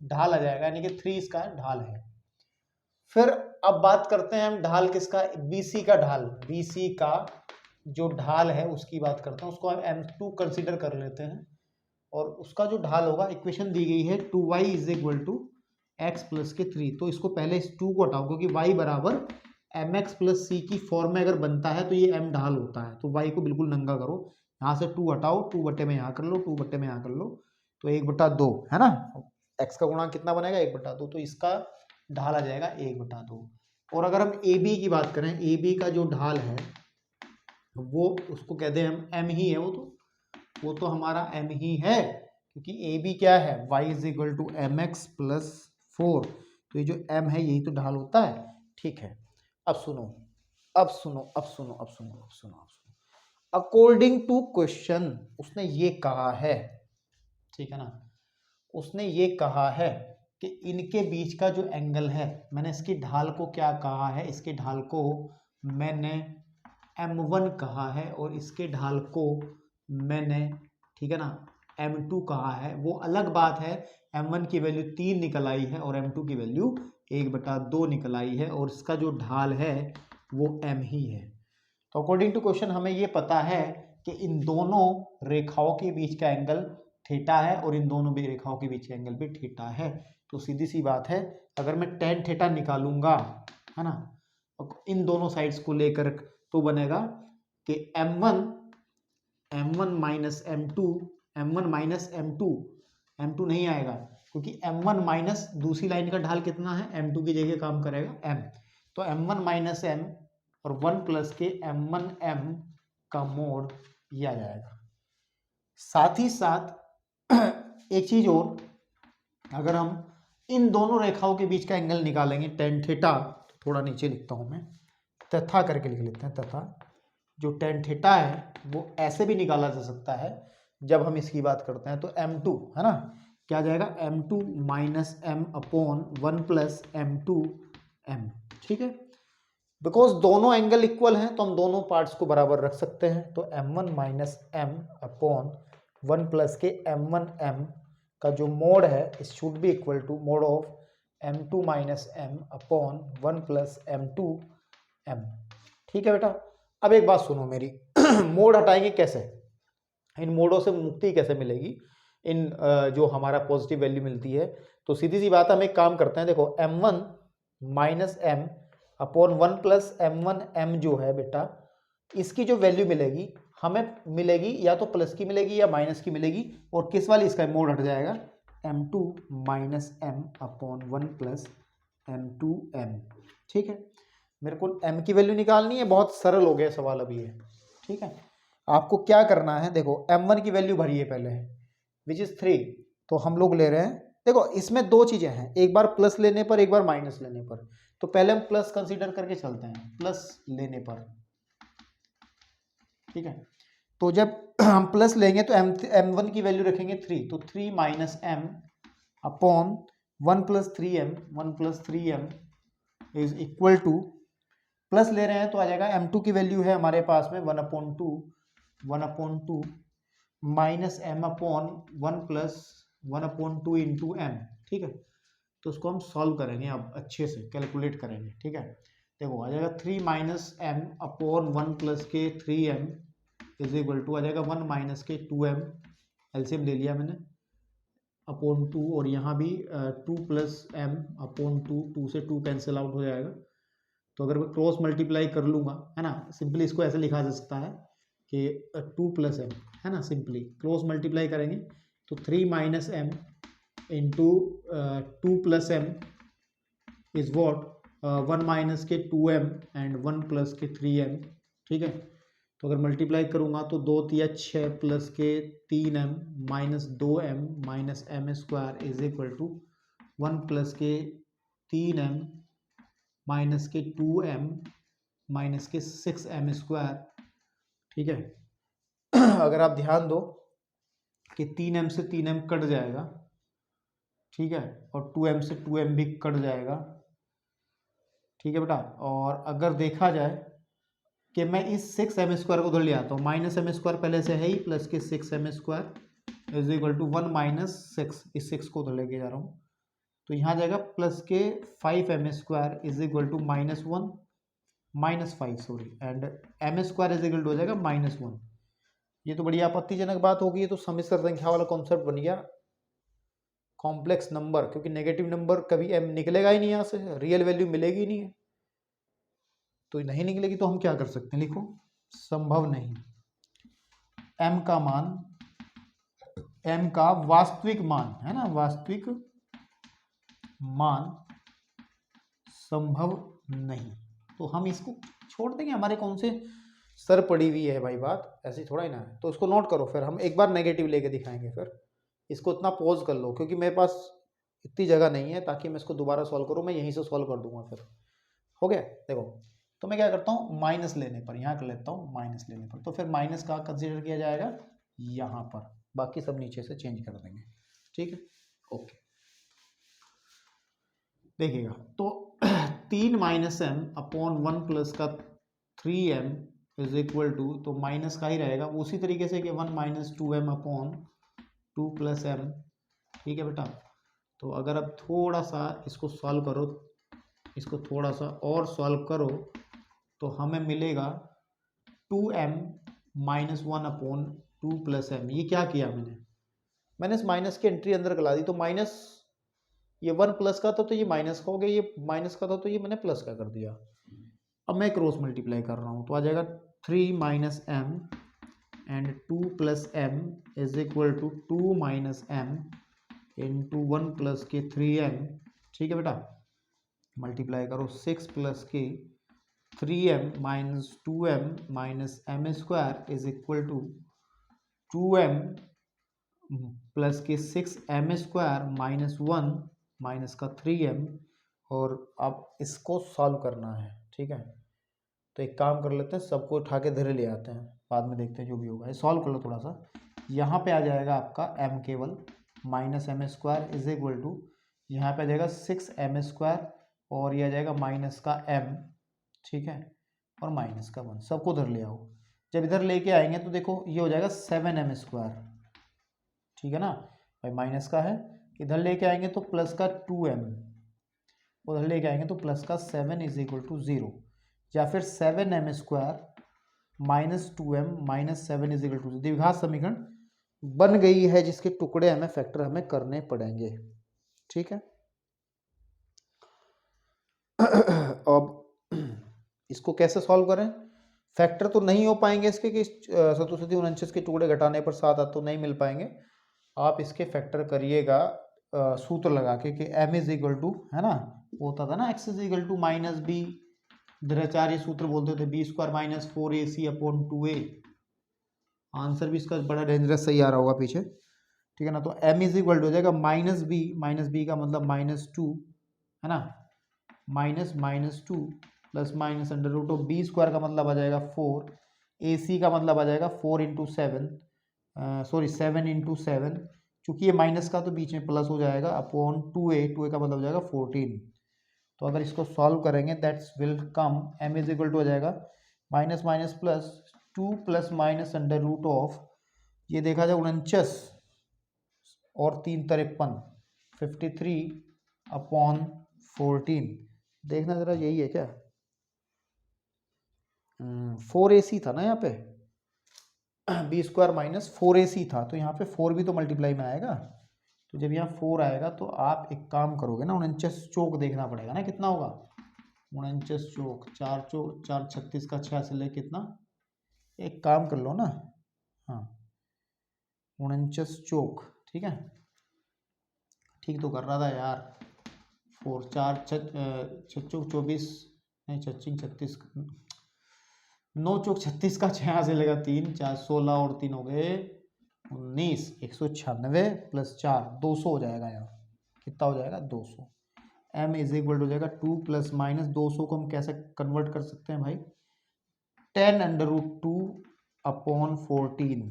ढाल आ जाएगा, यानी कि 3 इसका ढाल है। फिर अब बात करते हैं हम ढाल किसका, BC का ढाल, BC का जो ढाल है उसकी बात करते हैं, उसको हम m2 कंसीडर कर लेते हैं। और उसका जो ढाल होगा, इक्वेशन दी गई है 2y is equal to x plus के 3, तो इसको पहले इस 2 को हटाओ, क्योंकि y बराबर mx प्लस c की फॉर्म में अगर बनता है तो ये m ढाल होता है। तो y को बिल्कुल नंगा करो, यहाँ से 2 हटाओ, 2 बट्टे में यहाँ कर लो, 2 बट्टे में यहाँ कर लो, तो 1/2, है ना। x का गुणांक कितना बनेगा, 1/2, तो इसका ढाल आ जाएगा 1/2। और अगर हम AB की बात करें, AB का जो ढाल है वो उसको कहते हैं हम m ही है, वो तो हमारा m ही है, क्योंकि AB क्या है, y is equal to mx plus 4, तो ये जो m है यही तो ढाल होता है, ठीक है। अब सुनो, अब सुनो, अब सुनो, अब सुनो, अब सुनो, अब सुनो, अकॉर्डिंग टू क्वेश्चन उसने ये कहा है, ठीक है ना, उसने ये कहा है कि इनके बीच का जो एंगल है, मैंने इसकी ढाल को क्या कहा है, इसके ढाल को मैंने m1 कहा है और इसके ढाल को मैंने, ठीक है ना, m2 कहा है। वो अलग बात है, m1 की वैल्यू 3 निकल आई है और m2 की वैल्यू 1/2 निकल आई है और इसका जो ढाल है वो m ही है। तो अकॉर्डिंग टू क्वेश्चन हमें ये पता है कि इन दोनों रेखाओं के बीच का एंगल थीटा है और इन दोनों भी रेखाओं के बीच का एंगल भी थीटा है। तो सीधी सी बात है, अगर मैं tan थीटा निकालूंगा, है ना, इन दोनों साइड्स को लेकर, तो बनेगा कि m1 minus m2, m1 minus m2 नहीं आएगा क्योंकि m1 माइनस दूसरी लाइन का ढाल कितना है, m2 की जगह काम करेगा m, तो m1 माइनस m और 1 प्लस के m1 m का मोड ये आ जाएगा। साथ ही साथ एक चीज और, अगर हम इन दोनों रेखाओं के बीच का एंगल निकालेंगे tan थीटा, तो थोड़ा नीचे लिखता हूं मैं, तथा करके लिख लेते हैं, तथा जो tan थीटा है वो ऐसे भी निकाला जा सकता है जब हम इसकी बात करते हैं, तो m2 है ना, क्या जाएगा, m2 minus m upon 1 plus m2 m, ठीक है। बिकॉज दोनों एंगल इक्वल हैं तो हम दोनों पार्ट्स को बराबर रख सकते हैं, तो m1 minus m upon 1 plus के m1 m का जो मोड है it should be equal to mod of m2 minus m upon 1 plus m2 m, ठीक है बेटा। अब एक बात सुनो मेरी, मोड हटाएंगे कैसे, इन मोडों से मुक्ति कैसे मिलेगी, इन जो हमारा पॉजिटिव वैल्यू मिलती है, तो सीधी सी बात है, हम एक काम करते हैं, देखो m1 minus m upon 1 plus m1 m जो है बेटा, इसकी जो वैल्यू मिलेगी हमें मिलेगी या तो प्लस की मिलेगी या माइनस की मिलेगी, और किस वाली, इसका मोड हट जाएगा, m2 minus m upon 1 plus m2 m, ठीक है। मेरे को m की वैल्यू निकालनी है, बहुत सरल हो गया सवाल अभी है, ठीक है। आपको क्या करना है, देखो m1 की वैल्यू भरिए पहले, विच इज 3, तो हम लोग ले रहे हैं, देखो इसमें दो चीजें हैं, एक बार प्लस लेने पर एक बार माइनस लेने पर, तो पहले हम प्लस कंसीडर करके चलते हैं, प्लस लेने पर, ठीक है। तो जब हम प्लस लेंगे तो m1 की वैल्यू रखेंगे 3, तो 3 minus m upon 1 plus 3m is equal to, plus ले रहे हैं तो आ जाएगा m2 की वैल्यू है हमारे पास में 1/2 minus m upon 1 plus 1/2 into m, ठीक है। तो उसको हम सॉल्व करेंगे, अब अच्छे से कैलकुलेट करेंगे, ठीक है। देखो आ जाएगा 3 माइनस m अपॉन 1 प्लस के 3m इज इक्वल टू, आ जाएगा 1 माइनस के 2m, एलसीएम ले लिया मैंने, अपॉन 2, और यहाँ भी 2 प्लस m अपॉन 2 से 2 कैंसिल आउट हो जाएगा। तो अगर मैं क्रॉस मल्टीप्लाई कर लूँगा, है ना, सिंपली इसको ऐसे लिखा जा सकता है कि 2 प्लस m, है ना, सिंपली क्रॉस मल्टीप्लाई करेंगे तो 3 minus m into 2 plus m is what 1 minus के 2m एंड 1 प्लस के 3m, ठीक है। तो अगर मल्टीप्लाई करूँगा तो 2 तिया 6 प्लस के 3m minus 2m minus m square is equal to 1 plus के 3m माइनस के 2m माइनस के 6m स्क्वायर, ठीक है। अगर आप ध्यान दो कि 3m से 3m कट जाएगा, ठीक है, और 2m से 2m भी कट जाएगा, ठीक है बेटा। और अगर देखा जाए कि मैं इस 6m स्क्वायर को उधर ले आता हूँ, माइनस m स्क्वायर पहले से है ही, प्लस के 6m square is equal to 1 minus 6, इस 6 को उधर लेके जा रहा हूँ, तो यहाँ जाएगा प्लस के 5m square is equal to minus 5 sorry, and m square is equal to हो जाएगा -1। ये तो बड़ी आपत्तिजनक बात होगी, ये तो सम्मिश्र संख्या वाला कॉन्सेप्ट बन गया, कॉम्प्लेक्स नंबर, क्योंकि नेगेटिव नंबर कभी m निकलेगा ही नहीं, यहाँ से रियल वैल्यू मिलेगी ही नहीं है, तो नहीं निकलेगी तो हम क्या कर सकते हैं, लिखो संभव नहीं, m का मान, m का वास्तविक मान, है ना, वास्तविक मान संभव नहीं, तो हम इसको छोड़ देंगे, हमारे कौन से सर पड़ी हुई है भाई बात, ऐसी थोड़ा ही ना है। तो इसको नोट करो, फिर हम एक बार नेगेटिव लेके दिखाएंगे, फिर इसको इतना पॉज कर लो, क्योंकि मेरे पास इतनी जगह नहीं है ताकि मैं इसको दोबारा सॉल्व करूँ, मैं यहीं से सॉल्व कर दूंगा फिर, हो गया। देखो तो मैं क्या करता हूँ, माइनस लेने पर यहाँ कर लेता हूँ, माइनस लेने पर, तो फिर माइनस का कंसीडर किया जाएगा यहाँ पर, बाकी सब नीचे से चेंज कर देंगे, ठीक है। ओके, देखिएगा तो 3 माइनस एम अपॉन 1 प्लस का 3m इज इक्वल टू, तो माइनस का ही रहेगा उसी तरीके से कि 1 minus 2m upon 2 plus m, ठीक है बेटा। तो अगर अब थोड़ा सा इसको सॉल्व करो, इसको थोड़ा सा और सॉल्व करो, तो हमें मिलेगा 2m minus 1 upon 2 plus m। ये क्या किया मैंने इस माइनस की एंट्री अंदर करा दी, तो माइनस ये 1 प्लस का था तो ये माइनस का हो गया, ये माइनस का था तो ये मैंने प्लस का कर दिया। अब मैं क्रॉस मल्टीप्लाई कर रहा हूँ, तो आ जाएगा 3 minus m and 2 plus m is equal to 2 minus m into 1 plus के 3m, ठीक है बेटा। मल्टीप्लाई करो 6 प्लस के 3m minus 2m minus m square is equal to 2m plus के 6m स्क्वायर माइनस 1 माइनस का 3m, और अब इसको सॉल्व करना है, ठीक है। तो एक काम कर लेते हैं, सबको उठा के धीरे ले आते हैं, बाद में देखते हैं जो भी होगा। ये सॉल्व कर लो थोड़ा सा। यहाँ पे आ जाएगा आपका m केवल minus m square is equal to, यहाँ पे आ जाएगा 6m स्क्वायर, और ये आ जाएगा माइनस का m, ठीक है, और माइनस का 1, सबको इधर ले आओ। जब इधर लेके आएंगे तो देखो ये हो जाएगा 7m स्क्वायर, ठीक है ना भाई, माइनस का है। इधर लेके आएंगे तो प्लस का 2m, उधर लेके आएंगे तो प्लस का 7 इज इक्वल टू 0, या फिर 7m square minus 2m minus 7 is equal to 0। द्विघात समीकरण बन गई है, जिसके टुकड़े हमें फैक्टर हमें करने पड़ेंगे, ठीक है। अब इसको कैसे सॉल्व करें, फैक्टर तो नहीं हो पाएंगे इसके कि 749 के टुकड़े घटाने पर 7 तो नहीं मिल पाएंगे। आप इसके फैक्टर करिएगा सूत्र लगा के कि m इज इक्वल टू, है ना, होता था ना x is equal to minus B, द्विचार्य सूत्र बोलते थे, B square minus 4ac upon 2a। Answer भी इसका बड़ा डेंजरस सही आ रहा होगा पीछे, ठीक है ना। तो m इज इक्वल टू हो जाएगा माइनस बी का मतलब माइनस 2, है ना, minus 2 plus minus under root of B square का मतलब आ जाएगा 4, ac का मतलब आ जाएगा 4 इंटू 7, सॉरी 7 इंटू 7, चूंकि ये माइनस का तो बीच में प्लस हो जाएगा, अपॉन 2a का मतलब हो जाएगा 14। तो अगर इसको सॉल्व करेंगे that's will come, m is equal to हो जाएगा minus minus plus 2 plus minus under root of, ये देखा जाए 49 और 3 53, 53 अपॉन 14। देखना जरा यही है क्या, 4ac था ना यहाँ पे, बी स्क्वायर माइनस 4ac था, तो यहाँ पे 4 भी तो मल्टीप्लाई में आएगा। तो जब यहाँ 4 आएगा तो आप एक काम करोगे ना, 49 चौक देखना पड़ेगा ना कितना होगा, 49 चौक 4 36 का 6 से ले कितना, एक काम कर लो ना, हाँ 49 चौक, ठीक है, ठीक तो कर रहा था यार, 4 4 चौक 24, नहीं 36 9 चौक 36 का 6 से लेगा 3 4 16 और 3 हो गए 19, 196 प्लस 4 200 हो जाएगा यार, कितना हो जाएगा 200। m इज इक्वल हो जाएगा 2 प्लस माइनस 200 को हम कैसे कन्वर्ट कर सकते हैं भाई, 10 अंडर रूट 2 अपॉन 14,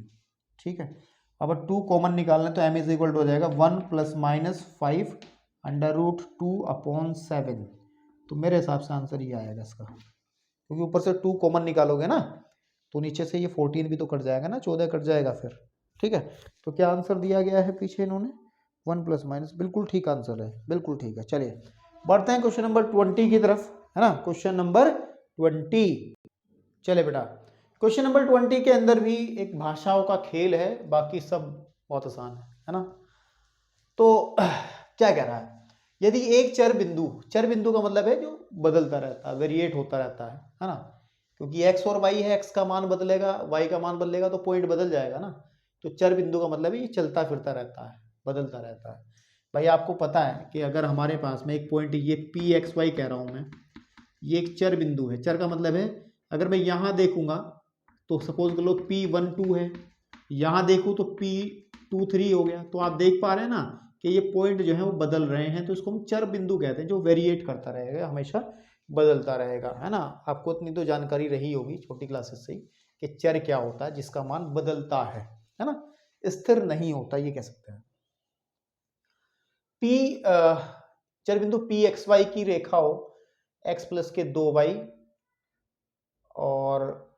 ठीक है। अब 2 कॉमन निकालना है तो m इज इक्वल हो जाएगा 1 plus minus 5 under root 2 upon 7। तो मेरे हिसाब से आंसर ये आएगा इसका, क्योंकि ऊपर से 2 कॉमन निकालोगे ना तो नीचे से ये 14 भी तो कट जाएगा ना, 14 कट जाएगा फिर, ठीक है। तो क्या आंसर दिया गया है पीछे इन्होंने, 1 प्लस माइनस, बिल्कुल ठीक आंसर है, बिल्कुल ठीक है। चलिए बढ़ते हैं क्वेश्चन नंबर 20 की तरफ, है ना, क्वेश्चन नंबर 20। चले बेटा, क्वेश्चन नंबर 20 के अंदर भी एक भाषाओं का खेल है, बाकी सब बहुत आसान है ना। तो क्या कह रहा है, यदि एक चर बिंदु का मतलब है जो बदलता रहता है, वेरिएट होता रहता है ना, क्योंकि x और y है, x का मान बदलेगा, y का मान बदलेगा तो पॉइंट बदल जाएगा ना। तो चर बिंदु का मतलब है ये चलता फिरता रहता है, बदलता रहता है। भाई आपको पता है कि अगर हमारे पास में एक पॉइंट, ये पी एक्स वाई कह रहा हूं मैं, ये एक चर बिंदु है। चर का मतलब है अगर मैं यहाँ देखूंगा तो सपोज कर लो P12 है, यहाँ देखूँ तो P23 हो गया। तो आप देख पा रहे हैं ना कि ये पॉइंट जो है वो बदल रहे हैं, तो इसको हम चर बिंदु कहते हैं, जो वेरिएट करता रहेगा, हमेशा बदलता रहेगा, है ना। आपको इतनी तो जानकारी रही होगी छोटी क्लासेस से कि चर क्या होता है जिसका मान बदलता है ना, स्थिर नहीं होता, ये कह सकते हैं। पी चर बिंदु पी एक्स वाई की रेखा हो, एक्स प्लस के 2y और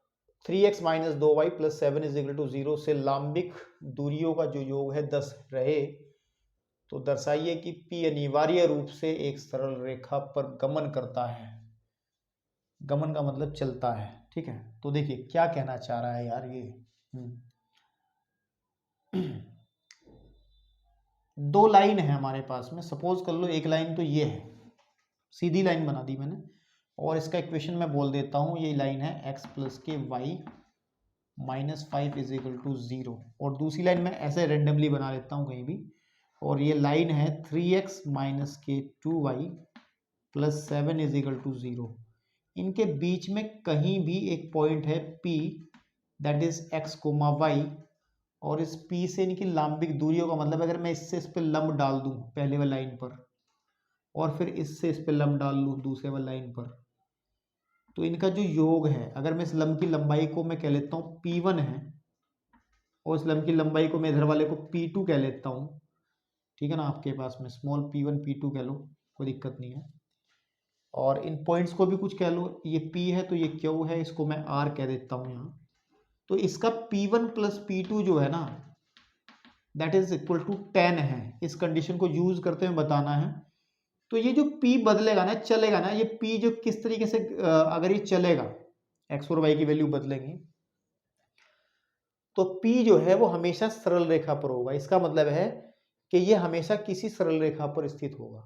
3x minus 2y plus 7 is equal to 0 से लांबिक दूरियों का जो योग है 10 रहे, तो दर्शाइए कि P अनिवार्य रूप से एक सरल रेखा पर गमन करता है। गमन का मतलब चलता है, ठीक है। तो देखिए क्या कहना चाह रहा है यार ये। दो लाइन है हमारे पास में, सपोज कर लो एक लाइन तो ये है, सीधी लाइन बना दी मैंने, और इसका इक्वेशन मैं बोल देता हूं, ये लाइन है x प्लस के Y minus 5 is equal to 0, और दूसरी लाइन मैं ऐसे रेंडमली बना लेता हूं कहीं भी, और ये लाइन है 3x माइनस के 2y plus 7 is equal to 0। इनके बीच में कहीं भी एक पॉइंट है P, that is x comma Y, और इस P से इनकी लांबिक दूरियों का मतलब अगर मैं इससे इस पर लंब डाल दूं पहले वाली लाइन पर, और फिर इससे इस पर लंब डाल लूं दूसरे वाली लाइन पर, तो इनका जो योग है, अगर मैं इस लंब की लंबाई को मैं कह लेता हूँ P1 है, और इस लंब की लंबाई को मैं इधर वाले को P2 कह लेता हूँ, ठीक है ना। आपके पास में स्मॉल P1 P2 कह लो, कोई दिक्कत नहीं है। और इन पॉइंट्स को भी कुछ कह लो, ये P है तो ये Q है, इसको मैं R कह देता हूँ यहाँ। तो इसका P1 प्लस P2 जो है ना, दैट इज इक्वल टू 10 है। इस कंडीशन को यूज करते हुए बताना है। तो ये जो P बदलेगा ना, चलेगा ना, ये P जो किस तरीके से अगर ये चलेगा, x और y की वैल्यू बदलेंगी, तो P जो है वो हमेशा सरल रेखा पर होगा। इसका मतलब है कि ये हमेशा किसी सरल रेखा पर स्थित होगा,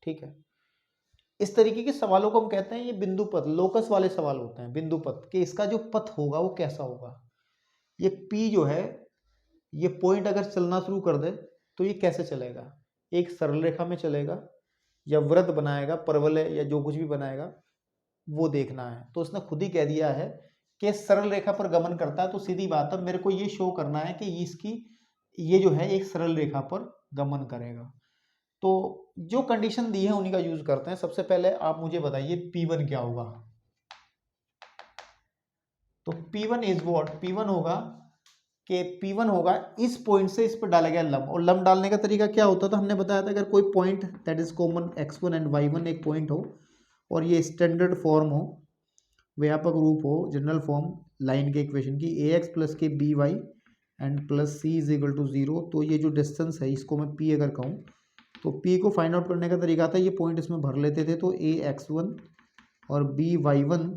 ठीक है। इस तरीके के सवालों को हम कहते हैं ये बिंदु पथ, लोकस वाले सवाल होते हैं। बिंदु पथ कि इसका जो पथ होगा वो कैसा होगा। ये P जो है, ये पॉइंट अगर चलना शुरू कर दे तो ये कैसे चलेगा, एक सरल रेखा में चलेगा या वृत्त बनाएगा, परवलय या जो कुछ भी बनाएगा, वो देखना है। तो उसने खुद ही कह दिया है कि सरल रेखा पर गमन करता है, तो सीधी बात है मेरे को ये शो करना है कि इसकी ये जो है एक सरल रेखा पर गमन करेगा। तो जो कंडीशन दी है उन्हीं का यूज करते हैं। सबसे पहले आप मुझे बताइए P1 क्या होगा। तो P1 इज व्हाट, P1 होगा कि P1 होगा इस पॉइंट से इस पर डाला गया लंब, और लंब डालने का तरीका क्या होता था हमने बताया था, अगर कोई point that is common x1 and y1 एक पॉइंट हो और ये स्टैंडर्ड फॉर्म हो, व्यापक रूप हो, जनरल फॉर्म लाइन के इक्वेशन की ax प्लस के by and plus c is equal to 0, तो ये जो डिस्टेंस है इसको मैं p अगर कहूँ तो p को फाइंड आउट करने का तरीका था, ये पॉइंट इसमें भर लेते थे, तो ax1 और by1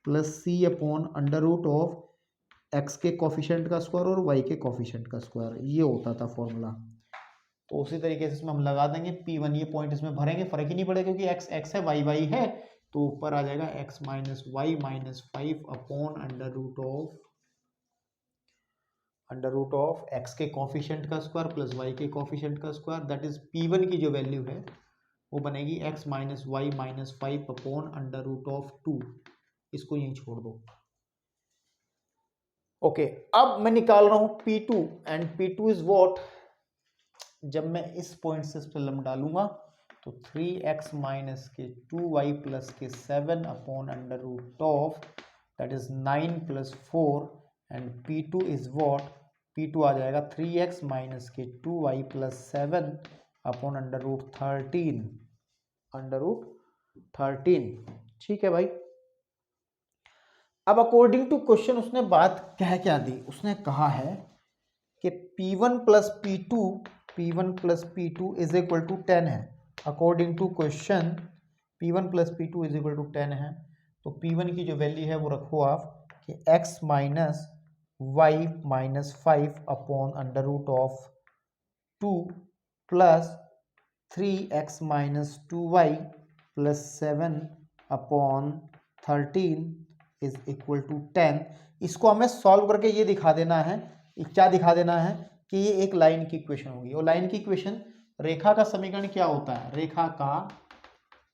plus c upon under root of x के कोफिशिएंट का स्क्वायर और y के कोफिशिएंट का स्क्वायर, ये होता था फॉर्मूला। तो उसी तरीके से इसमें हम लगा देंगे P1, ये पॉइंट इसमें भरेंगे, फर्क ही नहीं पड़ेगा क्योंकि x x है y y है, तो ऊपर आ जाएगा x minus Y minus 5 upon under root of x के कोफिशिएंट का स्क्वायर प्लस y के कोफिशिएंट का स्क्वायर, दैट इज P1 की जो वैल्यू है वो बनेगी x minus Y minus 5 upon under root of 2, इसको यहीं छोड़ दो। ओके, अब मैं निकाल रहा हूं P2 and P2 is what, जब मैं इस पॉइंट से इस पर लंब डालूंगा तो 3x माइनस के 2y प्लस के 7 upon under root of that is 9 plus 4 and P2 is what, P2 आ जाएगा 3x माइनस के 2y plus 7 upon under root 13, ठीक है भाई। अब अकॉर्डिंग टू क्वेश्चन उसने बात क्या दी, उसने कहा है कि P1 plus P2 is equal to 10 है। According to question P1 plus P2 is equal to 10 है, तो P1 की जो वैल्यू है वो रखो आप कि x minus Y minus 5 upon under root of 2 plus 3x minus 2y plus 7 upon 13 is equal to 10। इसको हमें सॉल्व करके ये दिखा देना है, क्या दिखा देना है कि ये एक लाइन की इक्वेशन होगी। और लाइन की इक्वेशन, रेखा का समीकरण क्या होता है, रेखा का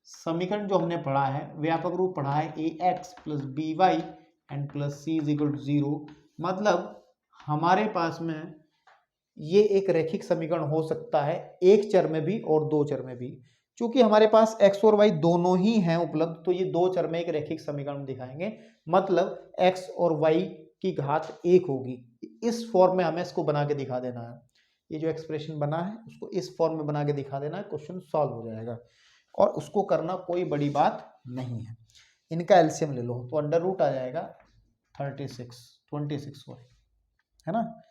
समीकरण जो हमने पढ़ा है, व्यापक रूप पढ़ा है, ax plus B Y and plus C is equal to 0। मतलब हमारे पास में ये एक रैखिक समीकरण हो सकता है एक चर में भी और दो चर में भी। चूंकि हमारे पास x और y दोनों ही हैं उपलब्ध, तो ये दो चर में एक रैखिक समीकरण दिखाएंगे, मतलब x और y की घात 1 होगी। इस फॉर्म में हमें इसको बना के दिखा देना है। ये जो एक्सप्रेशन बना है उसको इस फॉर्म में बना के दिखा देना है, क्वेश्चन सॉल्व हो जाएगा। और उसको करना कोई बड़ी बात नहीं है। इनका एलसीएम ले लो तो अंडर रूट आ जाएगा 26 सॉरी, है ना।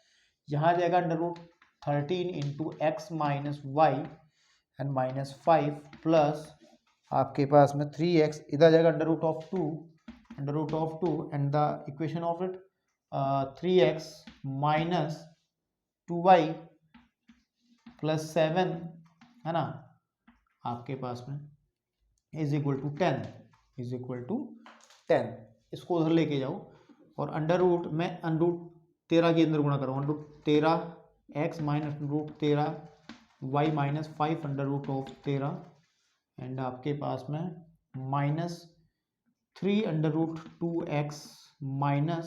यहाँ आ जाएगा under root 13 into X minus Y and -5 plus आपके पास में 3x, इधर जाएगा under root of 2 and the equation of it 3x minus 2y plus 7, है ना, आपके पास में इज इक्वल टू 10। इसको उधर लेके जाओ और अंडर रूट में अंडर रूट 13 के अंदर गुणा करो, under root 13x minus under root 13y minus 5 under root of 13 and आपके पास में -3 under root 2x minus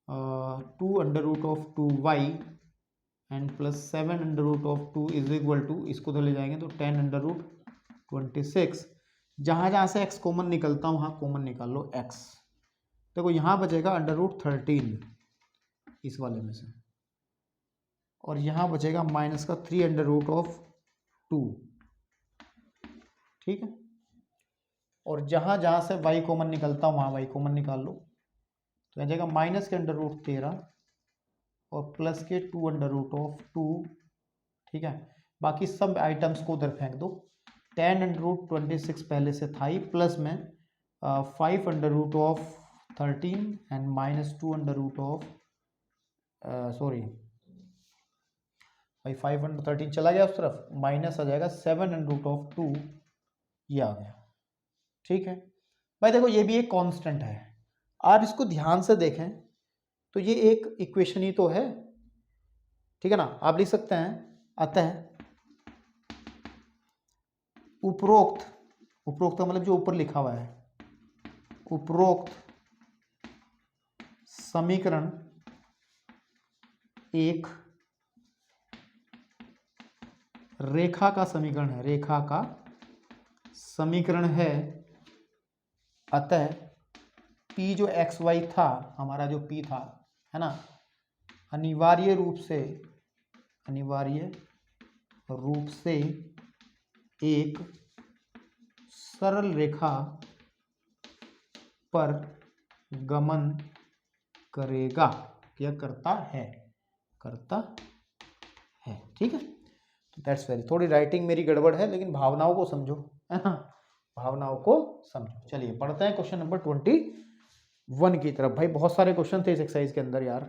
2 under root of 2y and plus 7 under root of 2 is equal to, इसको तो ले जाएंगे तो 10 अंडर रूट 26। जहाँ जहाँ से x कॉमन निकलता हूँ वहाँ कॉमन निकाल लो x। देखो यहाँ बचेगा अंडर रूट 13 इस वाले में से, और यहाँ बचेगा माइनस का 3 अंडर रूट ऑफ 2, ठीक है। और जहाँ जहाँ से y कॉमन निकलता हूँ वहाँ y कॉमन निकाल लो, तो आ जाएगा माइनस के अंडर रूट 13 और प्लस के 2 अंडर रूट ऑफ 2, ठीक है। बाकी सब आइटम्स को उधर फेंक दो। 10 अंडर रूट 26 पहले से था ही, प्लस में 5 under root of 13 and minus 2 under root of sorry भाई 5 अंडर 13 चला गया उस तरफ, माइनस आ जाएगा 7 अंडर रूट ऑफ 2, ये आ गया, ठीक है भाई। देखो ये भी एक कांस्टेंट है, आप इसको ध्यान से देखें तो ये एक इक्वेशन ही तो है, ठीक है ना। आप लिख सकते हैं अतः उपरोक्त का मतलब जो ऊपर लिखा हुआ है, उपरोक्त समीकरण एक रेखा का समीकरण है, रेखा का समीकरण है। अतः P जो XY था, हमारा जो P था, है ना, अनिवार्य रूप से एक सरल रेखा पर गमन करेगा, क्या करता है, ठीक है। तो दैट्स वेरी, थोड़ी राइटिंग मेरी गड़बड़ है लेकिन भावनाओं को समझो, है ना, भावनाओं को समझो। चलिए पढ़ते हैं क्वेश्चन नंबर 21 की तरफ। भाई बहुत सारे क्वेश्चन थे इस एक्सरसाइज के अंदर यार।